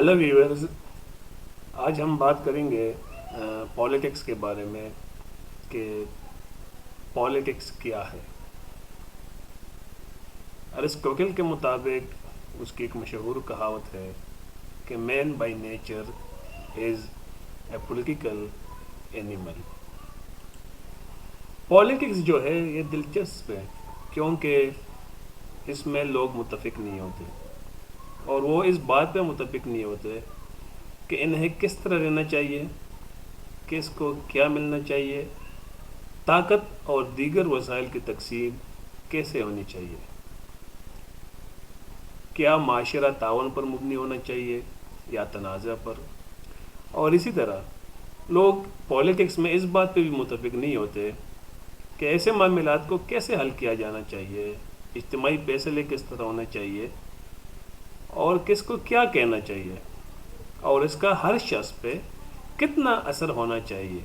Hello viewers, آج ہم بات کریں گے پالیٹکس کے بارے میں کہ پالیٹکس کیا ہے۔ ارسطوٹل کے مطابق اس کی ایک مشہور کہاوت ہے کہ mean by nature is a political animal. Politics جو ہے یہ دلچسپ ہے کیونکہ اس میں لوگ متفق نہیں ہوتے، اور وہ اس بات پہ متفق نہیں ہوتے کہ انہیں کس طرح رہنا چاہیے، کس کو کیا ملنا چاہیے، طاقت اور دیگر وسائل کی تقسیم کیسے ہونی چاہیے، کیا معاشرہ تعاون پر مبنی ہونا چاہیے یا تنازع پر۔ اور اسی طرح لوگ پالیٹکس میں اس بات پہ بھی متفق نہیں ہوتے کہ ایسے معاملات کو کیسے حل کیا جانا چاہیے، اجتماعی فیصلے کس طرح ہونا چاہیے اور کس کو کیا کہنا چاہیے، اور اس کا ہر شخص پہ کتنا اثر ہونا چاہیے۔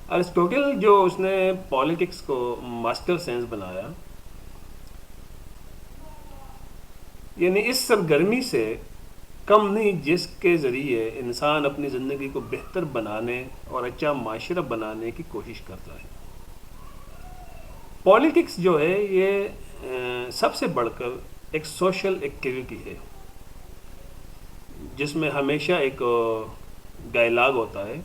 ارسطوٹل جو اس نے پالیٹکس کو ماسٹر سائنس بنایا، یعنی اس سرگرمی سے کم نہیں جس کے ذریعے انسان اپنی زندگی کو بہتر بنانے اور اچھا معاشرہ بنانے کی کوشش کرتا ہے۔ پالیٹکس جو ہے یہ سب سے بڑھ کر ایک سوشل ایکٹیویٹی ہے جس میں ہمیشہ ایک ڈائلاگ ہوتا ہے،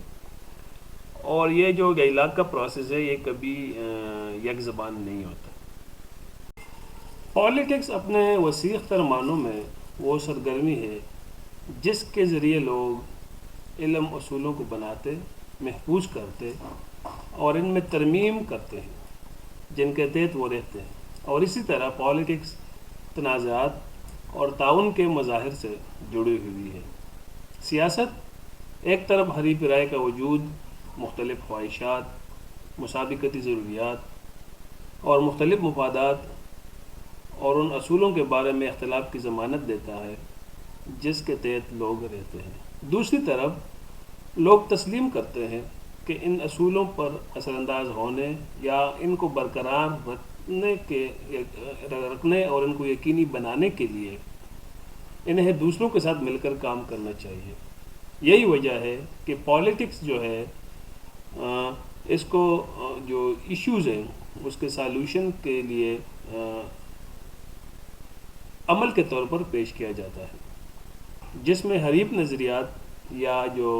اور یہ جو ڈائلاگ کا پروسیس ہے یہ کبھی یک زبان نہیں ہوتا۔ پالیٹکس اپنے وسیع تر معنوں میں وہ سرگرمی ہے جس کے ذریعے لوگ علم اصولوں کو بناتے، محفوظ کرتے اور ان میں ترمیم کرتے ہیں جن کے تحت وہ رہتے ہیں۔ اور اسی طرح پالیٹکس تنازعات اور تعاون کے مظاہر سے جڑی ہوئی ہے۔ سیاست ایک طرف حریف رائے کا وجود، مختلف خواہشات، مسابقتی ضروریات اور مختلف مفادات اور ان اصولوں کے بارے میں اختلاف کی ضمانت دیتا ہے جس کے تحت لوگ رہتے ہیں۔ دوسری طرف لوگ تسلیم کرتے ہیں کہ ان اصولوں پر اثر انداز ہونے یا ان کو برقرار رکھنے اور ان کو یقینی بنانے کے لیے انہیں دوسروں کے ساتھ مل کر کام کرنا چاہیے۔ یہی وجہ ہے کہ پالیٹکس جو ہے اس کو جو ایشوز ہیں اس کے سالوشن کے لیے عمل کے طور پر پیش کیا جاتا ہے، جس میں حریف نظریات یا جو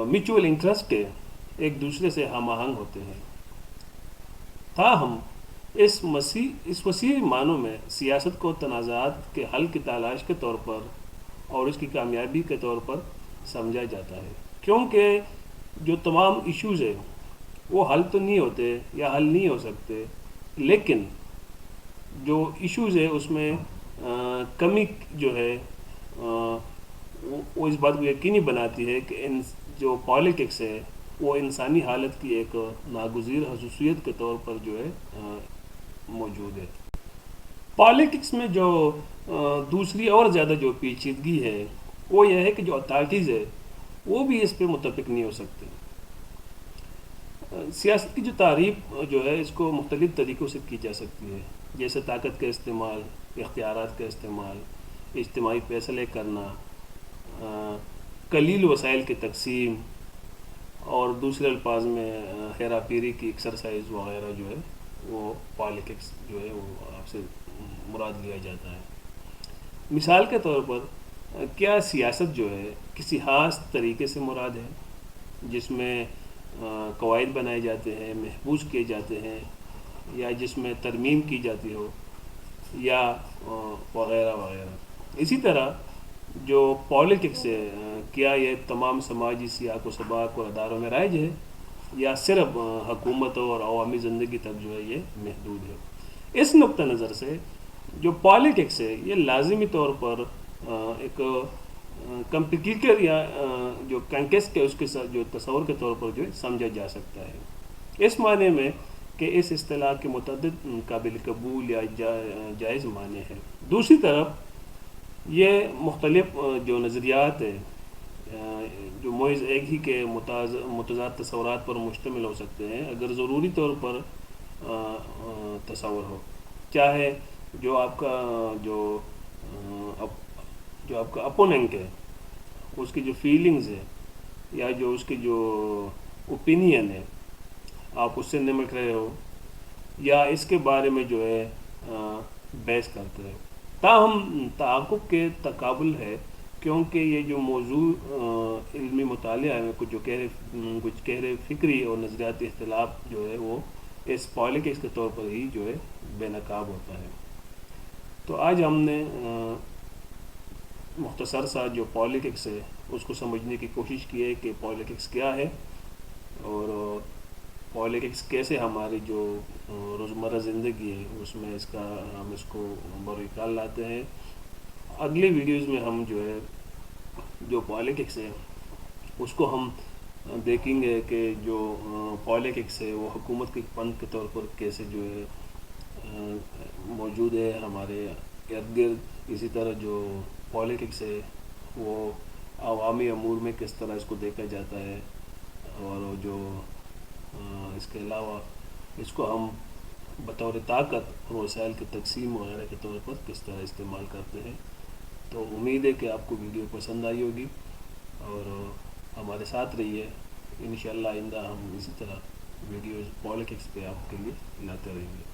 میوچول انٹرسٹ ہے ایک دوسرے سے ہم آہنگ ہوتے ہیں۔ تاہم اس وسیع معنوں میں سیاست کو تنازعات کے حل کی تلاش کے طور پر اور اس کی کامیابی کے طور پر سمجھا جاتا ہے، کیونکہ جو تمام ایشوز ہیں وہ حل تو نہیں ہوتے یا حل نہیں ہو سکتے، لیکن جو ایشوز ہے اس میں کمی جو ہے وہ اس بات کو یقینی بناتی ہے کہ جو پالیٹکس ہے وہ انسانی حالت کی ایک ناگزیر خصوصیت کے طور پر جو ہے موجود ہے۔ پالیٹکس میں جو دوسری اور زیادہ جو پیچیدگی ہے وہ یہ ہے کہ جو اتھارٹیز ہے وہ بھی اس پہ متفق نہیں ہو سکتے۔ سیاست کی جو تعریف جو ہے اس کو مختلف طریقوں سے کی جا سکتی ہے، جیسے طاقت کا استعمال، اختیارات کا استعمال، اجتماعی فیصلے کرنا، قلیل وسائل کی تقسیم، اور دوسرے الفاظ میں ہیرا پھیری کی ایکسرسائز وغیرہ جو ہے وہ پالیٹکس جو ہے وہ آپ سے مراد لیا جاتا ہے۔ مثال کے طور پر کیا سیاست جو ہے کسی خاص طریقے سے مراد ہے جس میں قواعد بنائے جاتے ہیں، محفوظ کیے جاتے ہیں، یا جس میں ترمیم کی جاتی ہو، یا وغیرہ وغیرہ۔ اسی طرح جو پالیٹکس ہے کیا یہ تمام سماجی سیاق و سباق اور اداروں میں رائج ہے یا صرف حکومتوں اور عوامی زندگی تک جو ہے یہ محدود ہے۔ اس نقطہ نظر سے جو پالیٹکس ہے یہ لازمی طور پر ایک کمپلیکیٹر یا جو کنٹیسٹ ہے اس کے ساتھ جو تصور کے طور پر جو سمجھا جا سکتا ہے، اس معنی میں کہ اس اصطلاح کے متعدد قابل قبول یا جائز معنی ہیں۔ دوسری طرف یہ مختلف جو نظریات ہیں جو محض ایک ہی کے متضاد تصورات پر مشتمل ہو سکتے ہیں اگر ضروری طور پر تصور ہو، چاہے جو آپ کا جو اب جو آپ کا اپوننٹ ہے اس کی جو فیلنگز ہے یا جو اس کی جو اوپینین ہے آپ اس سے نمٹ رہے ہو یا اس کے بارے میں جو ہے بحث کرتے ہو، تاہم تعاقب کے تقابل ہے، کیونکہ یہ جو موضوع علمی مطالعہ ہے کچھ گہرے فکری اور نظریاتی اختلاف جو ہے وہ اس پالیٹکس کے طور پر ہی جو ہے بے نقاب ہوتا ہے۔ تو آج ہم نے مختصر سا جو پالیٹکس ہے اس کو سمجھنے کی کوشش کی ہے کہ پالیٹکس کیا ہے اور پالیٹکس کیسے ہماری جو روزمرہ زندگی ہے اس میں ہم اس کو بروکار لاتے ہیں۔ اگلی ویڈیوز میں ہم جو ہے جو پالیٹکس ہے اس کو ہم دیکھیں گے کہ جو پالیٹکس ہے وہ حکومت کے پنکھ کے طور پر کیسے جو ہے موجود ہے ہمارے ارد گرد، اسی طرح جو پالیٹکس ہے وہ عوامی امور میں کس طرح اس کو دیکھا جاتا ہے، اور جو اس کے علاوہ اس کو ہم بطور طاقت اور وسائل کی تقسیم وغیرہ کے طور پر کس طرح استعمال کرتے ہیں۔ تو امید ہے کہ آپ کو ویڈیو پسند آئی ہوگی اور ہمارے ساتھ رہیے، انشاءاللہ آئندہ ہم اسی طرح ویڈیوز پالیٹکس پہ آپ کے لیے لاتے رہیں گے۔